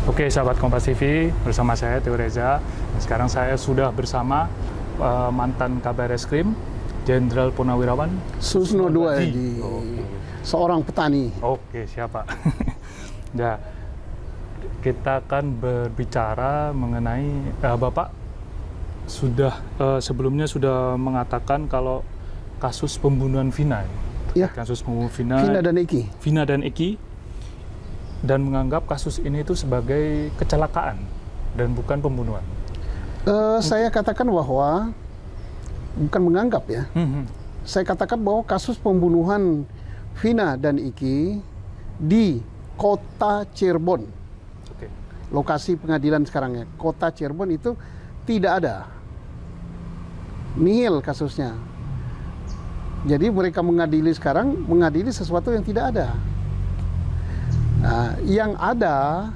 Oke, sahabat Kompas TV, bersama saya Theo Reza. Sekarang saya sudah bersama mantan Kabar Eskrim, Jenderal Purnawirawan Susno II, seorang petani. Oke, siapa? Nah, kita akan berbicara mengenai Bapak sudah sebelumnya sudah mengatakan kalau kasus pembunuhan Vina, Ya. kasus pembunuhan Vina dan Eki. Dan menganggap kasus ini itu sebagai kecelakaan dan bukan pembunuhan. Saya katakan bahwa bukan menganggap ya. Saya katakan bahwa kasus pembunuhan Vina dan Eki di kota Cirebon, Oke. lokasi pengadilan sekarang ya, kota Cirebon itu tidak ada, nihil kasusnya. Jadi mereka mengadili sekarang, mengadili sesuatu yang tidak ada. Nah, yang ada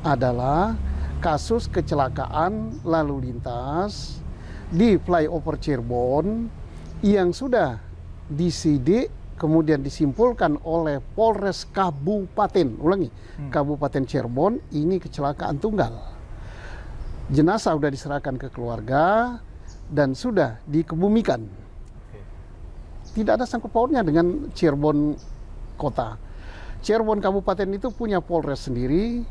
adalah kasus kecelakaan lalu lintas di flyover Cirebon yang sudah disidik kemudian disimpulkan oleh Polres Kabupaten, Kabupaten Cirebon, ini kecelakaan tunggal. Jenazah sudah diserahkan ke keluarga dan sudah dikebumikan. Tidak ada sangkut pautnya dengan Cirebon kota. Cirebon Kabupaten itu punya Polres sendiri,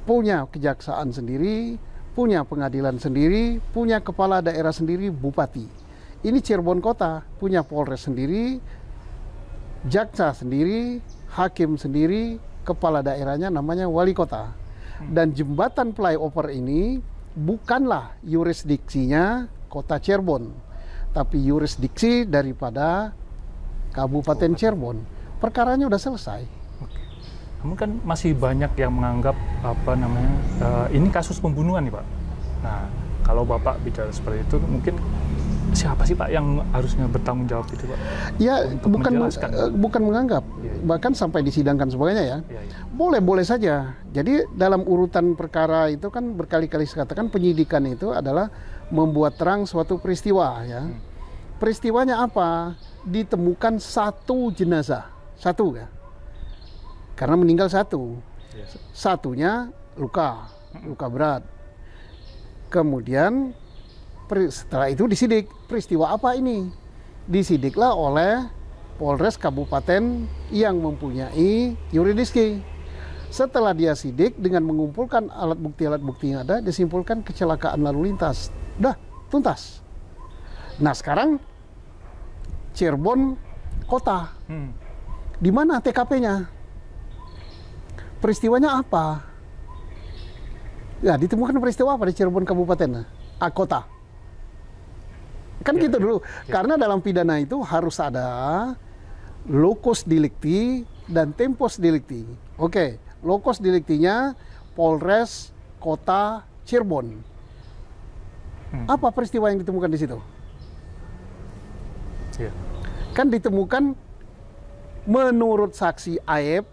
punya kejaksaan sendiri, punya pengadilan sendiri, punya kepala daerah sendiri, bupati. Ini Cirebon kota punya Polres sendiri, jaksa sendiri, hakim sendiri, kepala daerahnya namanya wali kota. Dan jembatan flyover ini bukanlah yurisdiksinya kota Cirebon, tapi yurisdiksi daripada Kabupaten Cirebon. Perkaranya udah selesai. Oke. Namun kan masih banyak yang menganggap ini kasus pembunuhan nih Pak. Nah, kalau Bapak bicara seperti itu, mungkin siapa sih Pak yang harusnya bertanggung jawab itu Pak? Ya, Menjelaskan. bukan menganggap, bahkan sampai disidangkan sebagainya ya. Boleh saja. Jadi dalam urutan perkara itu kan berkali-kali saya katakan penyidikan itu adalah membuat terang suatu peristiwa ya. Peristiwanya apa? Ditemukan satu jenazah. Satu ya, karena meninggal satu, satunya luka berat. Kemudian setelah itu disidik, peristiwa apa ini? Disidiklah oleh Polres Kabupaten yang mempunyai yurisdiksi. Setelah dia sidik dengan mengumpulkan alat bukti yang ada, disimpulkan kecelakaan lalu lintas. Udah, tuntas. Nah sekarang Cirebon kota. Di mana TKP-nya? Peristiwanya apa? Ya, ditemukan peristiwa apa di Cirebon Kabupaten? Kota. Kan gitu dulu. Karena dalam pidana itu harus ada locus delicti dan tempus delicti. Oke, locus delictinya Polres Kota Cirebon. Apa peristiwa yang ditemukan di situ? Kan ditemukan menurut saksi Aep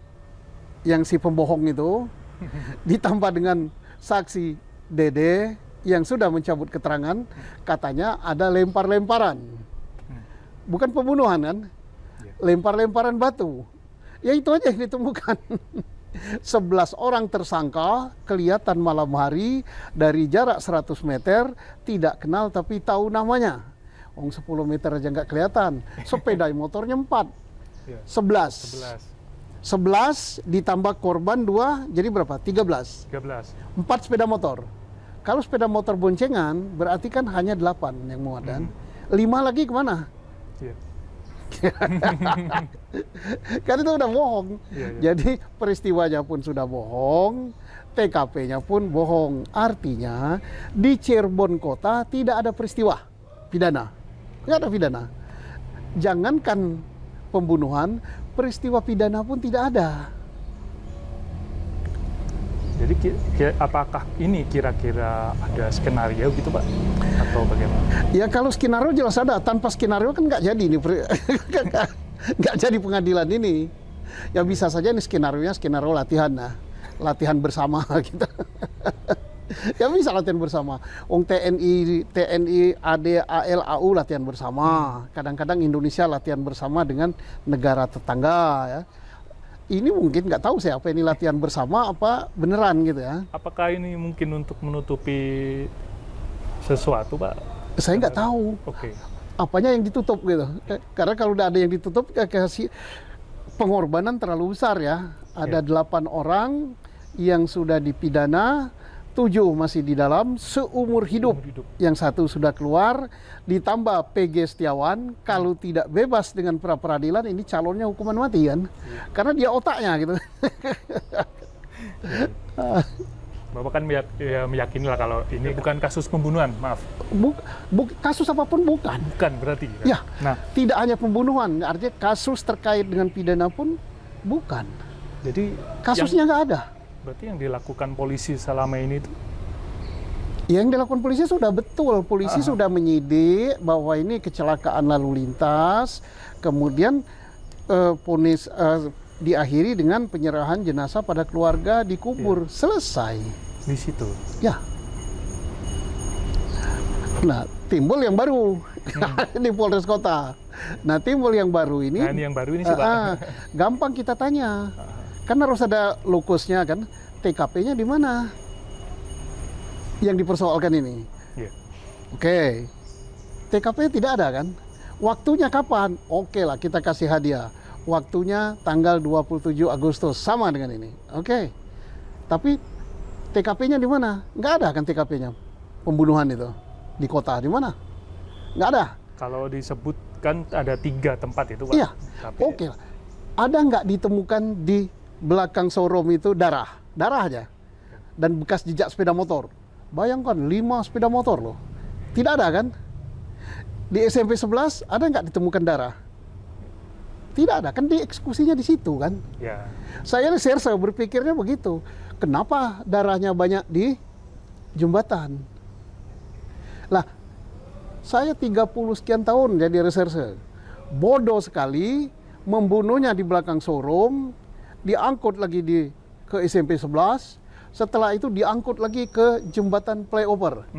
yang si pembohong itu ditambah dengan saksi Dede yang sudah mencabut keterangan, katanya ada lempar-lemparan. Bukan pembunuhan kan? Lempar-lemparan batu. Ya itu aja yang ditemukan. 11 orang tersangka kelihatan malam hari dari jarak 100 meter, tidak kenal tapi tahu namanya. 10 meter aja nggak kelihatan. Sepeda motornya 4. 11 ditambah korban 2, jadi berapa? 13. 4 sepeda motor. Kalau sepeda motor boncengan berarti kan hanya 8 yang muat dan 5 lagi kemana? Kan itu udah bohong. Jadi peristiwanya pun sudah bohong, TKP-nya pun bohong. Artinya di Cirebon kota tidak ada peristiwa pidana. Nggak ada pidana. Jangankan pembunuhan, peristiwa pidana pun tidak ada. Jadi apakah ini kira-kira ada skenario gitu Pak? Atau bagaimana? Ya kalau skenario jelas ada. Tanpa skenario kan nggak jadi ini. Nggak jadi pengadilan ini. Ya bisa saja ini skenario latihan. Latihan bersama gitu. Ya bisa latihan bersama. TNI, AD, AL, AU latihan bersama. Kadang-kadang Indonesia latihan bersama dengan negara tetangga ya. ini mungkin nggak tahu siapa ini latihan bersama apa beneran gitu ya. Apakah ini mungkin untuk menutupi sesuatu, Pak? Saya nggak tahu. Oke. Apanya yang ditutup gitu. Karena kalau udah ada yang ditutup, kasih pengorbanan terlalu besar ya. Ada 8 orang yang sudah dipidana, 7 masih di dalam seumur hidup. Yang 1 sudah keluar, ditambah PG Setiawan, kalau tidak bebas dengan pra peradilan, ini calonnya hukuman mati kan. Karena dia otaknya gitu. Bapak kan meyakini lah kalau ini bukan kasus pembunuhan, maaf. Kasus apapun bukan. Bukan berarti. Ya, Nah, tidak hanya pembunuhan, artinya kasus terkait dengan pidana pun bukan. jadi Kasusnya nggak ada. berarti yang dilakukan polisi selama ini itu Yang dilakukan polisi sudah betul. Polisi sudah menyidik bahwa ini kecelakaan lalu lintas, kemudian vonis diakhiri dengan penyerahan jenazah pada keluarga dikubur. Selesai. di situ. Ya. Nah, timbul yang baru di Polres Kota. Nah, timbul yang baru ini. Nah, ini yang baru ini sih, Pak. Gampang kita tanya. Kan harus ada lokusnya kan. TKP-nya di mana? Yang dipersoalkan ini. Iya. Oke. TKP tidak ada kan? Waktunya kapan? Oke lah, kita kasih hadiah. Waktunya tanggal 27 Agustus, sama dengan ini. Oke. Tapi TKP-nya di mana? Nggak ada kan TKP-nya. Pembunuhan itu di kota di mana? Nggak ada. Kalau disebutkan ada 3 tempat itu, Pak. Iya. Tapi, Oke lah. Ada nggak ditemukan di belakang showroom itu darah? Darah aja. Dan bekas jejak sepeda motor. Bayangkan 5 sepeda motor loh. Tidak ada kan? Di SMP 11 ada nggak ditemukan darah? Tidak ada, kan dieksekusinya di situ kan. Ya. Saya reserse berpikirnya begitu. Kenapa darahnya banyak di jembatan? Lah, saya 30 sekian tahun jadi reserse. Bodoh sekali, membunuhnya di belakang showroom, diangkut lagi ke SMP 11, setelah itu diangkut lagi ke jembatan flyover.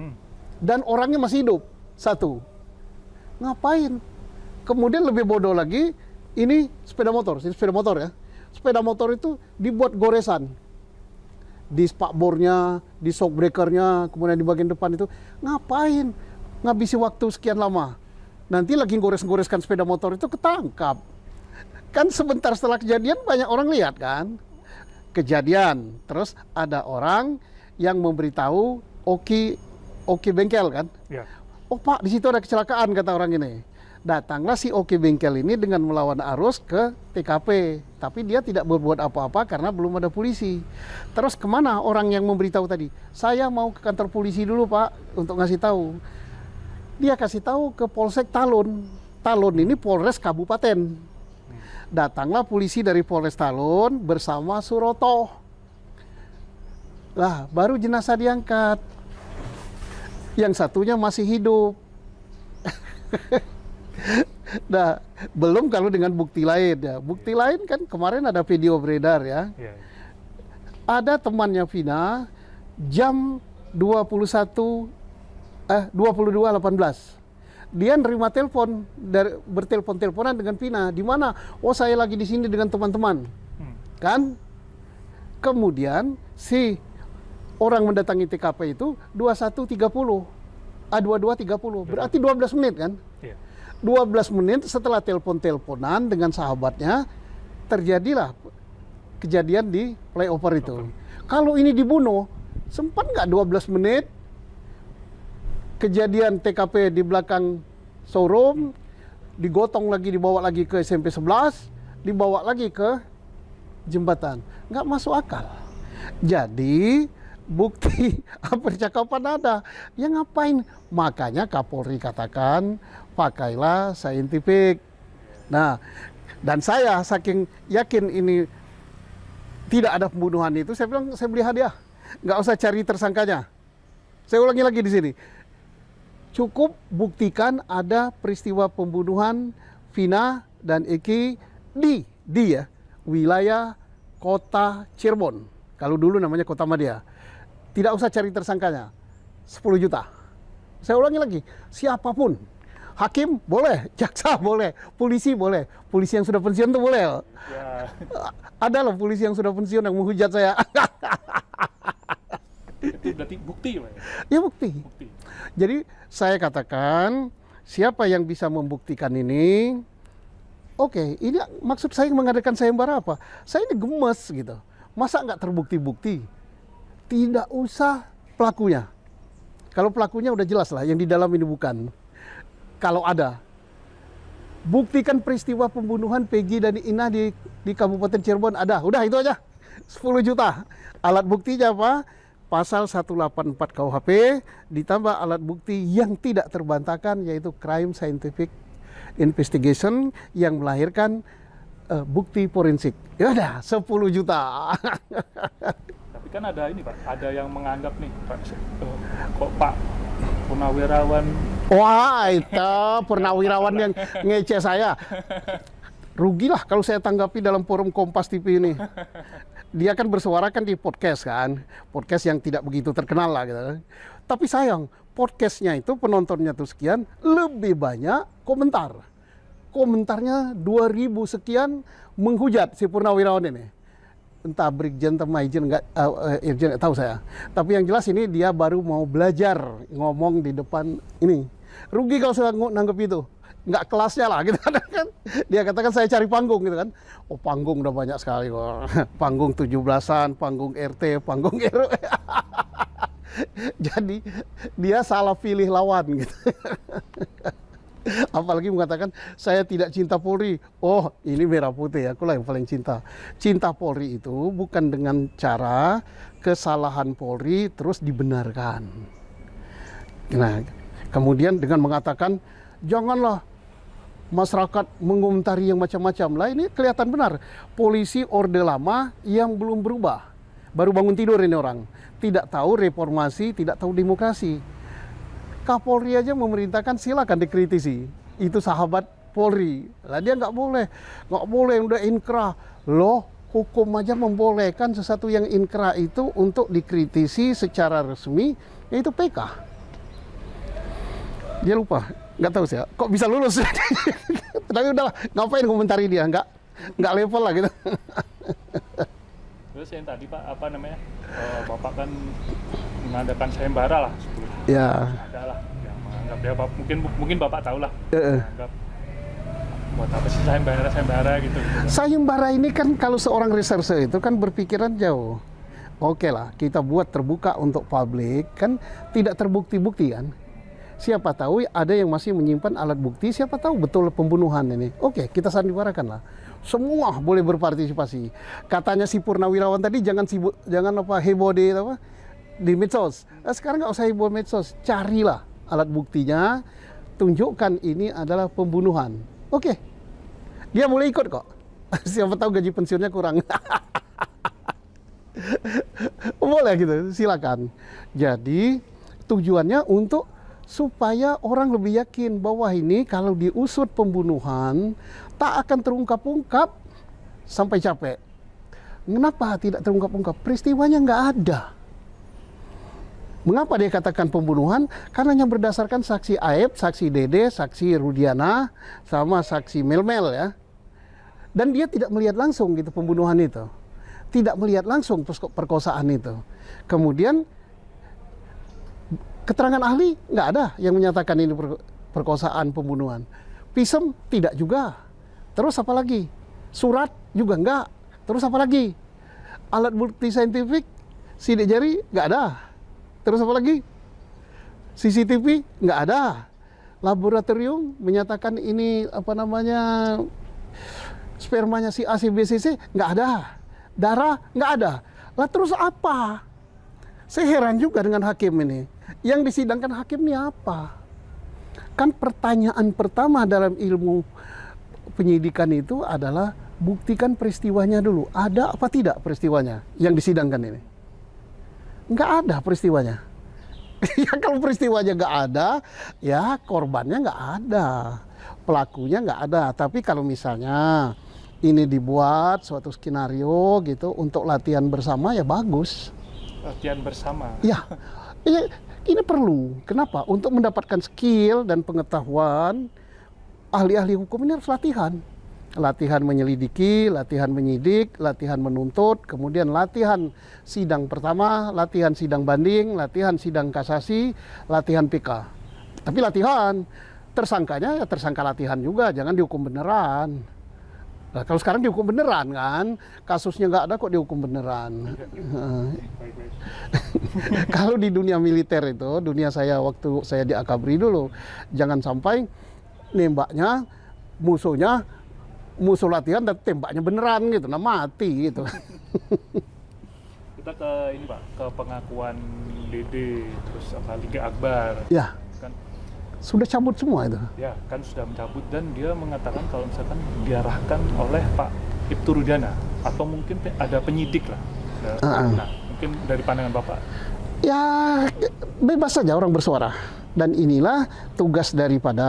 Dan orangnya masih hidup, 1. Ngapain? Kemudian lebih bodoh lagi, ini sepeda motor ya. Sepeda motor itu dibuat goresan. Di spakbornya, di shock breakernya, kemudian di bagian depan itu. Ngapain? Ngabisi waktu sekian lama. Nanti lagi gores-goreskan sepeda motor itu ketangkap. Kan sebentar setelah kejadian banyak orang lihat kan. Kejadian, terus ada orang yang memberitahu Oki bengkel kan. Ya. Oh Pak, di situ ada kecelakaan kata orang ini. Datanglah si Oki bengkel ini dengan melawan arus ke TKP. Tapi dia tidak berbuat apa-apa karena belum ada polisi. Terus kemana orang yang memberitahu tadi? Saya mau ke kantor polisi dulu Pak untuk ngasih tahu. Dia kasih tahu ke Polsek Talun. Talun ini Polres Kabupaten. Datanglah polisi dari Polres Talun bersama Suroto. Lah, baru jenazah diangkat. Yang satunya masih hidup. Nah, belum kalau dengan bukti lain ya. Bukti lain kan kemarin ada video beredar ya. Ya. Ada temannya Vina jam 22.18. Dia nerima telepon dari bertelepon-teleponan dengan Vina. Di mana? Oh, saya lagi di sini dengan teman-teman. Kan? Kemudian si orang mendatangi TKP itu 21.30. 22.30. Berarti 12 menit kan? Iya. 12 menit setelah telepon-teleponan dengan sahabatnya, terjadilah kejadian di flyover itu. Kalau ini dibunuh, sempat nggak 12 menit kejadian TKP di belakang showroom, digotong lagi, dibawa lagi ke SMP 11, dibawa lagi ke jembatan. Nggak masuk akal. Jadi bukti percakapan ada. Ya ngapain? Makanya Kapolri katakan pakailah saintifik. Nah, dan saya saking yakin ini tidak ada pembunuhan itu, saya bilang saya beli hadiah. Nggak usah cari tersangkanya. Saya ulangi lagi di sini. Cukup buktikan ada peristiwa pembunuhan Vina dan Eki di wilayah kota Cirebon. Kalau dulu namanya Kota Madia. Tidak usah cari tersangkanya. 10 juta. Saya ulangi lagi, siapapun Hakim boleh, jaksa boleh, polisi boleh. Polisi yang sudah pensiun tuh boleh. Ya. Ada loh polisi yang sudah pensiun yang menghujat saya. Itu berarti bukti, Pak. Ya bukti. Bukti. Jadi saya katakan siapa yang bisa membuktikan ini? Oke, ini maksud saya mengadakan sayembara apa? Saya ini gemes gitu. Masa nggak terbukti-bukti? Tidak usah pelakunya. Kalau pelakunya udah jelas lah, yang di dalam ini bukan. Kalau ada, buktikan peristiwa pembunuhan Peggy dan Ina di Kabupaten Cirebon ada. Udah itu aja, 10 juta. Alat buktinya apa? Pasal 184 KUHP ditambah alat bukti yang tidak terbantahkan, yaitu crime scientific investigation yang melahirkan bukti forensik. Ya udah, 10 juta. Tapi kan ada ini, Pak, ada yang menganggap nih, Pak, kok Pak Purnawirawan. Wah, itu purnawirawan yang ngece saya. Rugilah kalau saya tanggapi dalam forum Kompas TV ini. Dia kan bersuara kan di podcast kan. Podcast yang tidak begitu terkenal lah gitu. Tapi sayang, podcastnya itu penontonnya tuh sekian, lebih banyak komentar. Komentarnya 2000 sekian menghujat si Purnawirawan ini. Entah Brigjen atau Maijen, Irjen, tahu saya. Tapi yang jelas ini dia baru mau belajar ngomong di depan ini. Rugi kalau saya nanggep itu. Nggak kelasnya lah gitu kan. Dia katakan saya cari panggung gitu kan. Oh, panggung udah banyak sekali kok. Panggung 17-an, panggung RT, panggung RW. Jadi dia salah pilih lawan gitu. Apalagi mengatakan saya tidak cinta Polri. Oh, ini merah putih, akulah yang paling cinta. Cinta Polri itu bukan dengan cara kesalahan Polri terus dibenarkan. Nah, kemudian dengan mengatakan janganlah masyarakat mengomentari yang macam-macam. Lah ini kelihatan benar. Polisi orde lama yang belum berubah. Baru bangun tidur ini orang. Tidak tahu reformasi, tidak tahu demokrasi. Kapolri aja memerintahkan silakan dikritisi. Itu sahabat Polri. Lah dia nggak boleh udah inkrah. Loh, hukum aja membolehkan sesuatu yang inkrah itu untuk dikritisi secara resmi, yaitu PK. Dia lupa, nggak tahu saya. Kok bisa lulus? Tapi udahlah, ngapain komentari dia? Nggak level lah gitu. Terus yang tadi, Pak, apa namanya? Bapak kan mengadakan sayembara lah sebelum. Ya. Ada lah yang menganggap ya, mungkin Bapak tahu lah. Menganggap buat apa sih sayembara gitu. Sayembara ini kan kalau seorang reserse itu kan berpikiran jauh. Oke lah, kita buat terbuka untuk publik, kan tidak terbukti-bukti kan. Siapa tahu ada yang masih menyimpan alat bukti, siapa tahu betul pembunuhan ini. Oke, kita sandiwarakan lah. Semua boleh berpartisipasi. Katanya si Purnawirawan tadi jangan heboh di medsos. Sekarang nggak usah heboh medsos, carilah alat buktinya, tunjukkan ini adalah pembunuhan. Oke, dia boleh ikut kok. Siapa tahu gaji pensiunnya kurang. Boleh gitu, silakan. Jadi tujuannya untuk supaya orang lebih yakin bahwa ini kalau diusut pembunuhan tak akan terungkap-ungkap sampai capek. Kenapa tidak terungkap-ungkap? Peristiwanya nggak ada. Mengapa dia katakan pembunuhan? Karena yang berdasarkan saksi Aep, saksi Dede, saksi Rudiana, sama saksi Melmel ya. Dan dia tidak melihat langsung gitu pembunuhan itu. Tidak melihat langsung perkosaan itu. Kemudian keterangan ahli nggak ada yang menyatakan ini perkosaan pembunuhan. Visum tidak juga. Terus apa lagi? Surat juga nggak. Terus apa lagi? Alat bukti saintifik, sidik jari nggak ada. Terus apa lagi? CCTV nggak ada. Laboratorium menyatakan ini spermanya si A, si B, si C nggak ada. Darah nggak ada. Lah terus apa? Saya heran juga dengan hakim ini. Yang disidangkan hakim ini apa? Kan pertanyaan pertama dalam ilmu penyidikan itu adalah buktikan peristiwanya dulu. Ada apa tidak peristiwanya yang disidangkan ini? Nggak ada peristiwanya. Ya kalau peristiwanya nggak ada, ya korbannya nggak ada. Pelakunya nggak ada. Tapi kalau misalnya ini dibuat suatu skenario gitu untuk latihan bersama, ya bagus. Latihan bersama? Ya, Ini perlu. Kenapa? Untuk mendapatkan skill dan pengetahuan, ahli-ahli hukum ini harus latihan. Latihan menyelidiki, latihan menyidik, latihan menuntut, kemudian latihan sidang pertama, latihan sidang banding, latihan sidang kasasi, latihan PK. Tapi latihan, tersangkanya ya tersangka latihan juga, jangan dihukum beneran. Nah, kalau sekarang dihukum beneran kan, kasusnya nggak ada kok dihukum beneran. Kalau di dunia militer itu, dunia saya waktu saya di Akabri dulu, jangan sampai nembaknya musuh latihan dan tembaknya beneran gitu, nah mati gitu. Kita ke ini Pak, ke pengakuan Dede, terus apa Liga Akbar. Ya, Kan, sudah cabut semua itu. ya kan sudah mencabut dan dia mengatakan kalau misalkan diarahkan oleh Pak Ibtu Rudiana atau mungkin ada penyidik lah. Nah, mungkin dari pandangan Bapak. Ya, bebas saja orang bersuara. Dan inilah tugas daripada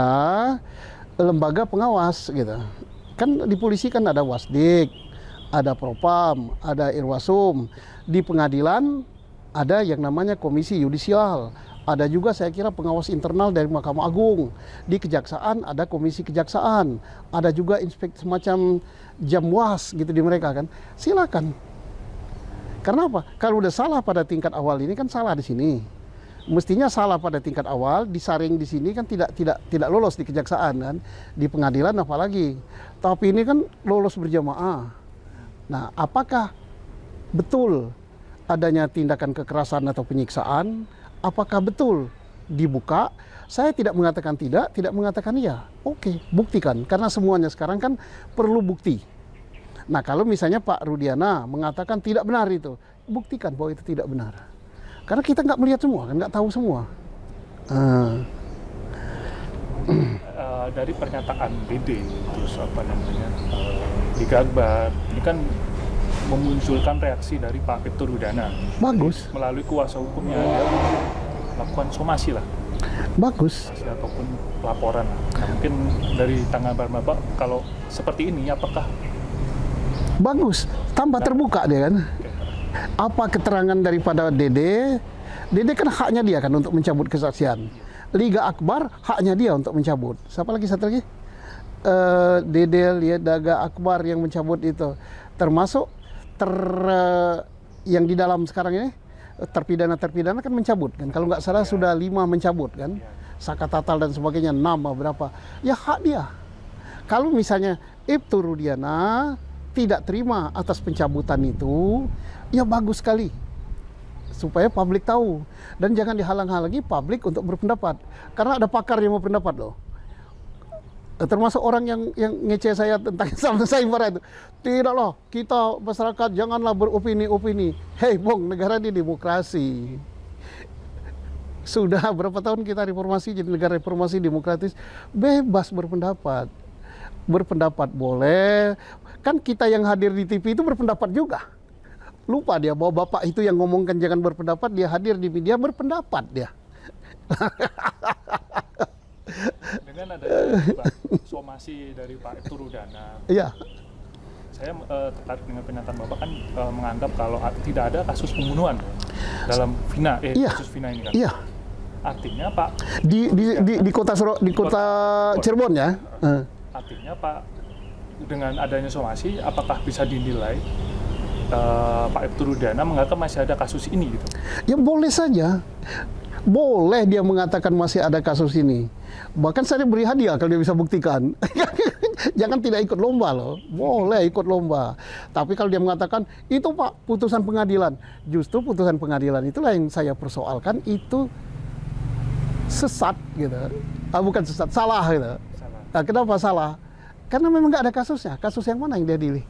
lembaga pengawas gitu. Kan di polisi kan ada Wasdik, ada Propam, ada Irwasum. Di pengadilan ada yang namanya Komisi Yudisial. Ada juga saya kira pengawas internal dari Mahkamah Agung. Di Kejaksaan ada Komisi Kejaksaan. Ada juga inspeksi semacam Jamwas gitu di mereka kan. Silakan. Karena apa? Kalau udah salah pada tingkat awal ini kan salah di sini. Mestinya salah pada tingkat awal, disaring di sini kan tidak lolos di kejaksaan kan, di pengadilan apalagi. Tapi ini kan lolos berjamaah. Nah, apakah betul adanya tindakan kekerasan atau penyiksaan? Apakah betul dibuka? Saya tidak mengatakan tidak mengatakan iya. Oke, buktikan. Karena semuanya sekarang kan perlu bukti. Nah, kalau misalnya Pak Rudiana mengatakan tidak benar itu, buktikan bahwa itu tidak benar. Karena kita nggak melihat semua, kan nggak tahu semua. Dari pernyataan Dede, terus apa namanya Liga Akbar, ini kan memunculkan reaksi dari Pak Ibtu Rudiana. Bagus. Melalui kuasa hukumnya dia melakukan somasi lah. Bagus. Somasi ataupun laporan lah. Nah, mungkin dari tanggapan Bapak kalau seperti ini apakah Bagus. Tambah terbuka dia kan. Apa keterangan daripada Dede? Dede kan haknya dia kan untuk mencabut kesaksian. Liga Akbar haknya dia untuk mencabut. Siapa lagi satu lagi? Dede Liga Akbar yang mencabut itu. Termasuk yang di dalam sekarang ini terpidana kan mencabut kan. Kalau nggak salah sudah 5 mencabut kan. Saka Tatal dan sebagainya 6 berapa. Ya hak dia. Kalau misalnya Ibtu Rudiana tidak terima atas pencabutan itu, ya bagus sekali. Supaya publik tahu. Dan jangan dihalang-halangi publik untuk berpendapat. Karena ada pakar yang mau pendapat loh. Termasuk orang yang ngece saya tentang sama sayembara itu. Tidak loh, kita masyarakat janganlah beropini-opini. Hei bong, negara ini demokrasi. Sudah berapa tahun kita reformasi, jadi negara reformasi demokratis. Bebas berpendapat. Berpendapat boleh. Kan kita yang hadir di TV itu berpendapat juga. Lupa dia bahwa bapak itu yang ngomongkan jangan berpendapat, dia hadir di media berpendapat dia. dengan ada somasi dari Pak Ibtu Rudiana, Iya. saya tertarik dengan pernyataan Bapak kan menganggap kalau tidak ada kasus pembunuhan dalam Vina, Iya. kasus Vina ini kan. Iya. Artinya Pak Di kota Cirebon ya. artinya Pak dengan adanya somasi apakah bisa dinilai Pak Ibtu Rudiana menganggap masih ada kasus ini gitu? Ya boleh saja. Boleh dia mengatakan masih ada kasus ini. Bahkan saya beri hadiah kalau dia bisa buktikan. Jangan tidak ikut lomba loh. Boleh ikut lomba. Tapi kalau dia mengatakan, itu Pak putusan pengadilan. Justru putusan pengadilan itulah yang saya persoalkan, itu sesat gitu. Bukan sesat, salah gitu. Salah. Nah, kenapa salah? Karena memang nggak ada kasusnya. Kasus yang mana yang dia pilih?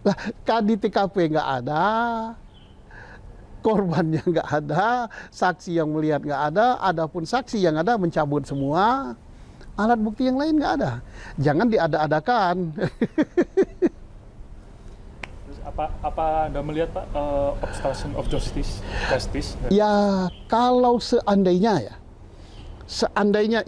Lah, di TKP nggak ada, korbannya nggak ada, saksi yang melihat nggak ada, adapun saksi yang ada mencabut semua, alat bukti yang lain nggak ada. Jangan diada-adakan. Terus apa Anda melihat Pak obstruction of justice? Ya kalau seandainya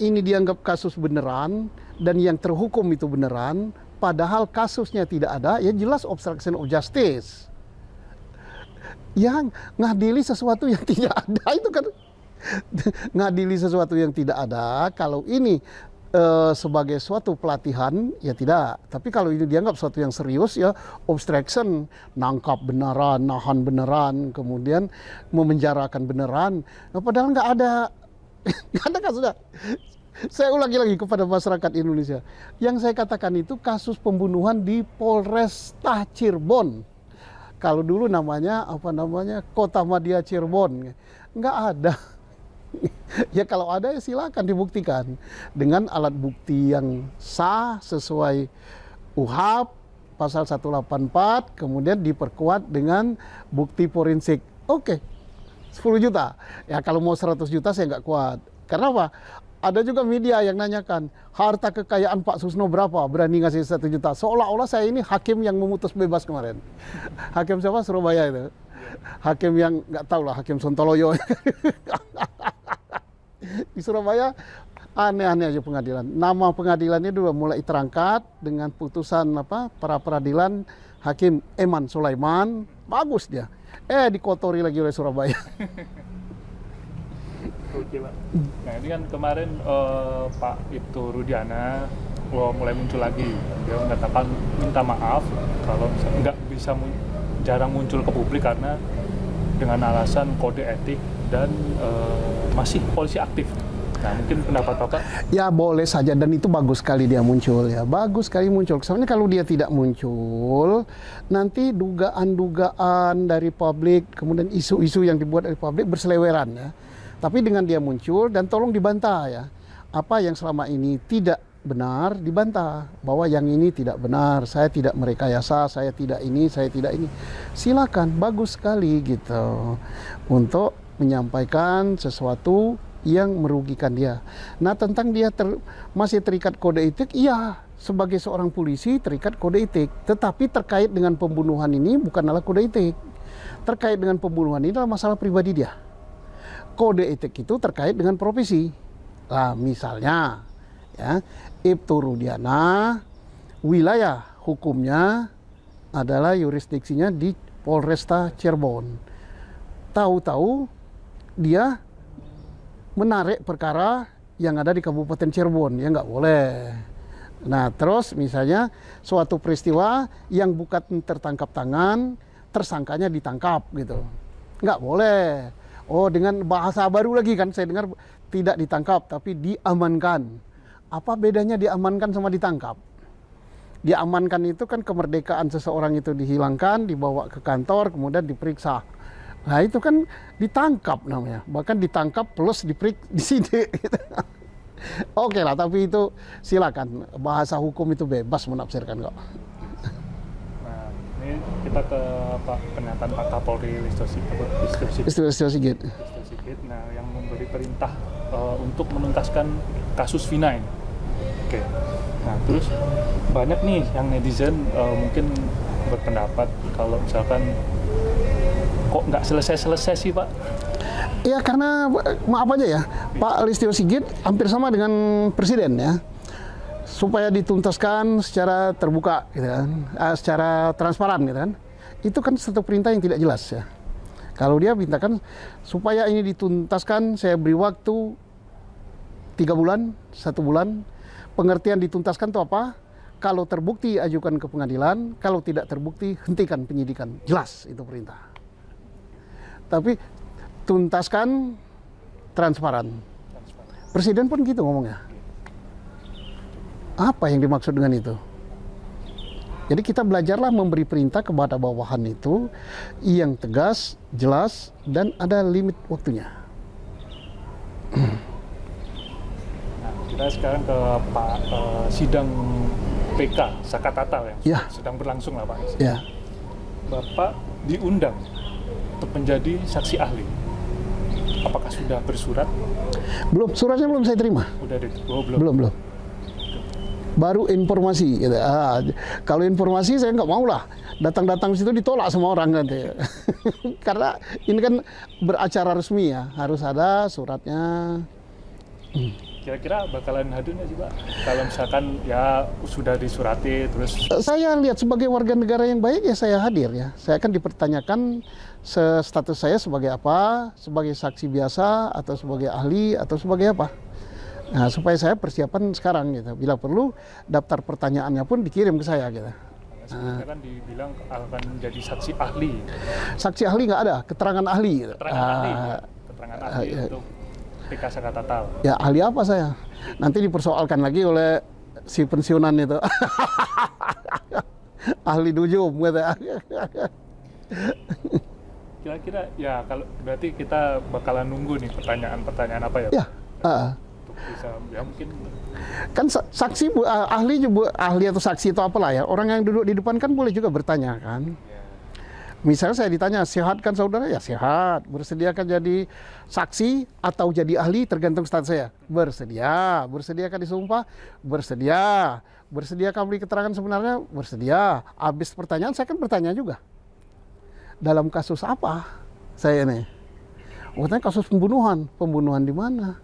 ini dianggap kasus beneran dan yang terhukum itu beneran, padahal kasusnya tidak ada, ya jelas obstruction of justice. yang ngadili sesuatu yang tidak ada itu kan ngadili sesuatu yang tidak ada. Kalau ini sebagai suatu pelatihan ya tidak, tapi kalau ini dianggap suatu yang serius ya obstruction, nangkap beneran, nahan beneran, kemudian memenjarakan beneran. Nah, padahal nggak ada nggak ada kan sudah. Saya ulangi lagi kepada masyarakat Indonesia, yang saya katakan itu kasus pembunuhan di Polresta Cirebon. Kalau dulu namanya Kota Madya Cirebon, nggak ada. Ya kalau ada ya silakan dibuktikan dengan alat bukti yang sah sesuai UHAP pasal 184, kemudian diperkuat dengan bukti forensik. Oke, 10 juta. Ya kalau mau 100 juta saya nggak kuat. Karena apa? Ada juga media yang nanyakan, harta kekayaan Pak Susno berapa? Berani ngasih 1 juta. Seolah-olah saya ini hakim yang memutus bebas kemarin. Hakim siapa? Surabaya itu. Hakim yang nggak tahu lah, Hakim Sontoloyo. Di Surabaya aneh-aneh aja pengadilan. Nama pengadilannya dulu mulai terangkat dengan putusan para peradilan Hakim Eman Sulaiman. Bagus dia. Dikotori lagi oleh Surabaya. Oke, Pak. Nah ini kan kemarin Pak Ibtu Rudiana mulai muncul lagi. Dia mengatakan minta maaf kalau nggak bisa jarang muncul ke publik karena dengan alasan kode etik dan masih polisi aktif. Nah mungkin pendapat Bapak? Ya boleh saja, dan itu bagus sekali dia muncul ya. Bagus sekali muncul. Soalnya kalau dia tidak muncul, nanti dugaan-dugaan dari publik, kemudian isu-isu yang dibuat dari publik berseleweran ya. Tapi dengan dia muncul dan tolong dibantah ya. Apa yang selama ini tidak benar dibantah, bahwa yang ini tidak benar, saya tidak merekayasa, saya tidak ini, saya tidak ini. Silakan, bagus sekali gitu untuk menyampaikan sesuatu yang merugikan dia. Nah tentang dia masih terikat kode etik, iya sebagai seorang polisi terikat kode etik, tetapi terkait dengan pembunuhan ini bukanlah kode etik. Terkait dengan pembunuhan ini adalah masalah pribadi dia. Kode etik itu terkait dengan profesi. Nah misalnya ya, Ibtu Rudiana wilayah hukumnya adalah yurisdiksinya di Polresta Cirebon. Tahu-tahu dia menarik perkara yang ada di Kabupaten Cirebon, ya nggak boleh. Nah terus misalnya suatu peristiwa yang bukan tertangkap tangan, tersangkanya ditangkap gitu, nggak boleh. Oh dengan bahasa baru lagi kan saya dengar, tidak ditangkap tapi diamankan. Apa bedanya diamankan sama ditangkap? Diamankan itu kan kemerdekaan seseorang itu dihilangkan, dibawa ke kantor, kemudian diperiksa. Nah itu kan ditangkap namanya, bahkan ditangkap plus disidik. Gitu. Oke lah, tapi itu silakan, bahasa hukum itu bebas menafsirkan kok. Nah ini kita ke pernyataan Pak Kapolri Listio Sigit. Nah yang memberi perintah untuk menuntaskan kasus Vina ini. Oke. Nah terus banyak nih yang netizen mungkin berpendapat kalau misalkan kok nggak selesai sih Pak? Ya karena maaf aja ya, Pak Listio Sigit hampir sama dengan Presiden ya, supaya dituntaskan secara terbuka, gitu kan, secara transparan, gitu kan. Itu kan satu perintah yang tidak jelas ya. Kalau dia mintakan supaya ini dituntaskan, saya beri waktu 3 bulan, 1 bulan. Pengertian dituntaskan itu apa? Kalau terbukti ajukan ke pengadilan, kalau tidak terbukti hentikan penyidikan. Jelas itu perintah. Tapi tuntaskan transparan. Presiden pun gitu ngomongnya. Apa yang dimaksud dengan itu? Jadi kita belajarlah memberi perintah kepada bawahan itu yang tegas, jelas, dan ada limit waktunya. Nah, kita sekarang ke Pak sidang PK Sakatata ya, sedang berlangsung lah Pak. Ya. Bapak diundang untuk menjadi saksi ahli. Apakah sudah bersurat? Belum, suratnya belum saya terima. Belum. Baru informasi. Gitu. Kalau informasi saya nggak mau lah. Datang-datang situ ditolak sama orang nanti. Karena ini kan beracara resmi ya, harus ada suratnya. Kira-kira bakalan hadir nggak sih Pak? Kalau misalkan ya sudah disurati terus. Saya lihat sebagai warga negara yang baik ya saya hadir ya. Saya akan dipertanyakan status saya sebagai apa, sebagai saksi biasa atau sebagai ahli atau sebagai apa. Nah, supaya saya persiapan sekarang gitu. Bila perlu daftar pertanyaannya pun dikirim ke saya gitu. Sebelumnya kan dibilang akan jadi saksi ahli. Saksi ahli nggak ada, keterangan ahli. Gitu. Keterangan ahli untuk PK Saka Tatal. Ya ahli apa saya? Nanti dipersoalkan lagi oleh si pensiunan itu. Ahli nujum gitu. Kira-kira ya kalau berarti kita bakalan nunggu nih pertanyaan-pertanyaan apa ya? Ya. Untuk bisa ya mungkin Kan saksi ahli juga ahli atau saksi itu apalah ya. Orang yang duduk di depan kan boleh juga bertanya kan. ya, Misalnya saya ditanya, sehat kan saudara? Ya sehat. Bersediakan jadi saksi atau jadi ahli tergantung status saya. Bersedia. Bersediakan disumpah? Bersedia. Bersediakan beri keterangan sebenarnya? Bersedia. Habis pertanyaan saya kan bertanya juga. Dalam kasus apa saya ini? Katanya kasus pembunuhan. Pembunuhan di mana?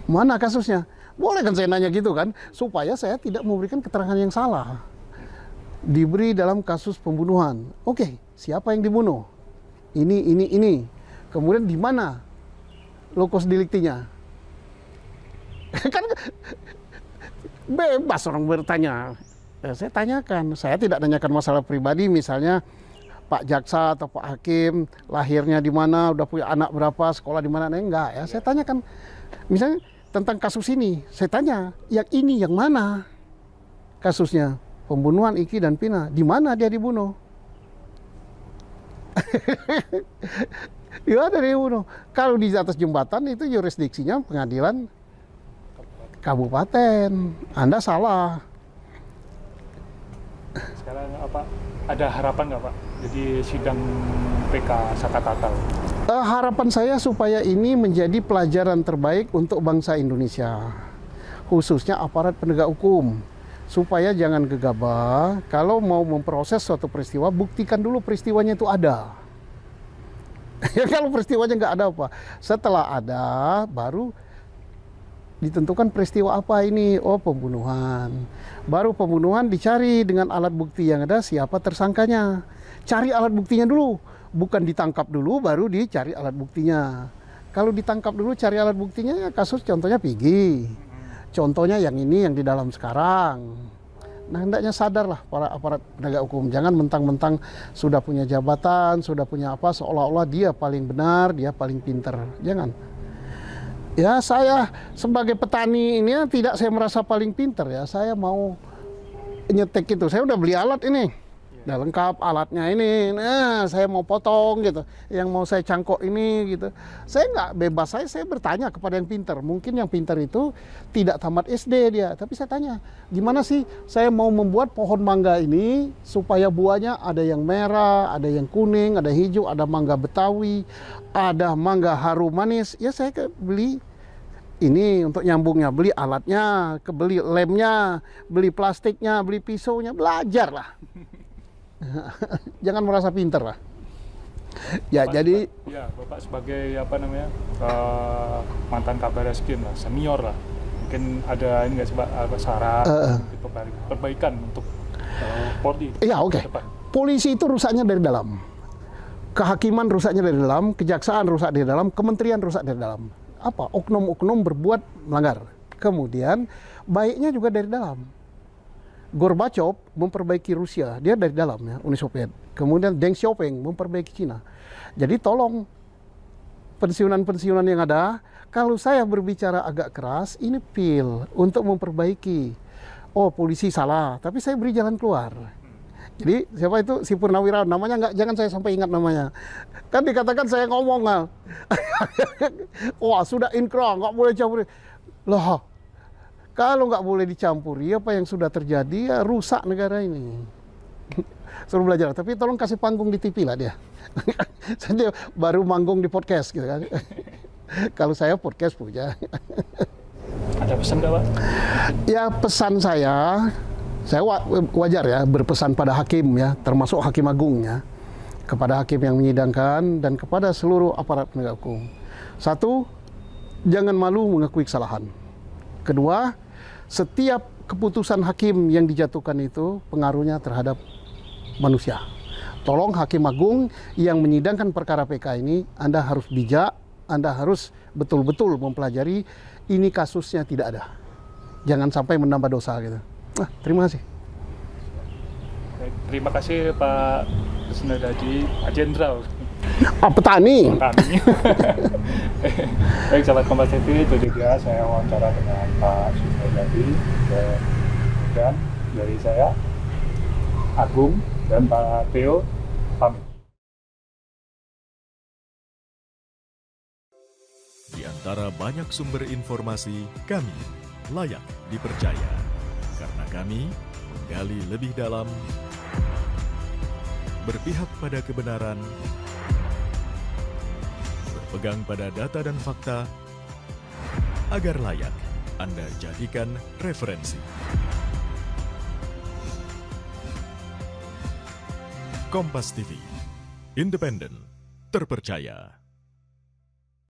Mana kasusnya? Boleh kan saya nanya gitu kan? Supaya saya tidak memberikan keterangan yang salah. Diberi dalam kasus pembunuhan. Oke, siapa yang dibunuh? Ini. Kemudian di mana lokus deliktinya? Kan bebas orang bertanya. Saya tanyakan. Saya tidak tanyakan masalah pribadi, misalnya Pak Jaksa atau Pak Hakim lahirnya di mana, udah punya anak berapa, sekolah di mana? Enggak ya. Saya tanyakan, misalnya tentang kasus ini. Saya tanya, yang ini yang mana kasusnya? Pembunuhan Iki dan Pina, di mana dia dibunuh? Ya dari dibunuh. Kalau di atas jembatan itu jurisdiksinya pengadilan kabupaten. Anda salah. sekarang apa ada harapan nggak Pak? Jadi sidang PK Saka Tatal. Harapan saya supaya ini menjadi pelajaran terbaik untuk bangsa Indonesia, khususnya aparat penegak hukum. Supaya jangan gegabah, kalau mau memproses suatu peristiwa, buktikan dulu peristiwanya itu ada. Ya kalau peristiwanya nggak ada apa, setelah ada, baru ditentukan peristiwa apa ini. Oh pembunuhan. Baru pembunuhan dicari dengan alat bukti yang ada, siapa tersangkanya. Cari alat buktinya dulu, bukan ditangkap dulu, baru dicari alat buktinya. Kalau ditangkap dulu, cari alat buktinya, ya kasus contohnya Pigi. Contohnya yang ini yang di dalam sekarang. Nah hendaknya sadarlah para aparat penegak hukum. Jangan mentang-mentang sudah punya jabatan, sudah punya apa, seolah-olah dia paling benar, dia paling pinter. Jangan. Ya saya sebagai petani ini tidak saya merasa paling pinter ya. Saya mau nyetek itu. Saya udah beli alat ini. Udah lengkap alatnya ini, nah saya mau potong gitu, yang mau saya cangkok ini gitu. Saya nggak bebas, saya bertanya kepada yang pintar. Mungkin yang pintar itu tidak tamat SD dia, tapi saya tanya, gimana sih saya mau membuat pohon mangga ini supaya buahnya ada yang merah, ada yang kuning, ada hijau, ada mangga Betawi, ada mangga harum manis. Ya saya beli ini untuk nyambungnya, beli alatnya, beli lemnya, beli plastiknya, beli pisaunya, belajar lah. Jangan merasa pinter lah. Ya Bapak, jadi ya Bapak sebagai apa namanya mantan Kabar Eskrim lah, senior lah. Mungkin ada ini nggak sih Pak saran perbaikan untuk Polri? ya oke. Polisi itu rusaknya dari dalam. Kehakiman rusaknya dari dalam, kejaksaan rusak dari dalam, kementerian rusak dari dalam. Apa? Oknum-oknum berbuat melanggar. Kemudian baiknya juga dari dalam. Gorbachev memperbaiki Rusia, dia dari dalam ya, Uni Soviet. Kemudian Deng Xiaoping memperbaiki Cina. Jadi tolong pensiunan-pensiunan yang ada, kalau saya berbicara agak keras, ini pil untuk memperbaiki. Oh polisi salah, tapi saya beri jalan keluar. Jadi siapa itu si Purnawirawan, namanya nggak, jangan saya sampai ingat namanya. Kan dikatakan saya ngomong nggak. Wah sudah inkrah, nggak boleh campur. Loh. Kalau nggak boleh dicampuri, apa yang sudah terjadi, ya rusak negara ini. Suruh belajar, tapi tolong kasih panggung di TV lah dia. Saya baru manggung di podcast gitu kan. Kalau saya podcast punya. Ada pesan nggak Pak? Ya pesan saya wajar ya berpesan pada hakim ya, termasuk Hakim Agung ya. Kepada hakim yang menyidangkan dan kepada seluruh aparat penegak hukum. Satu, jangan malu mengakui kesalahan. Kedua, setiap keputusan hakim yang dijatuhkan itu pengaruhnya terhadap manusia. Tolong Hakim Agung yang menyidangkan perkara PK ini, Anda harus bijak, Anda harus betul-betul mempelajari ini kasusnya tidak ada. Jangan sampai menambah dosa gitu. Nah, terima kasih. Baik, terima kasih Pak Krisnadadi, Pak Jenderal. Petani. Petani. Baik, sahabat Kompas TV, itu dia saya wawancara dengan Pak Krisnadadi dan dari saya Agung dan Pak Theo pamit. Di antara banyak sumber informasi, kami layak dipercaya karena kami menggali lebih dalam, berpihak pada kebenaran, berpegang pada data dan fakta, agar layak Anda jadikan referensi. Kompas TV, independen, terpercaya.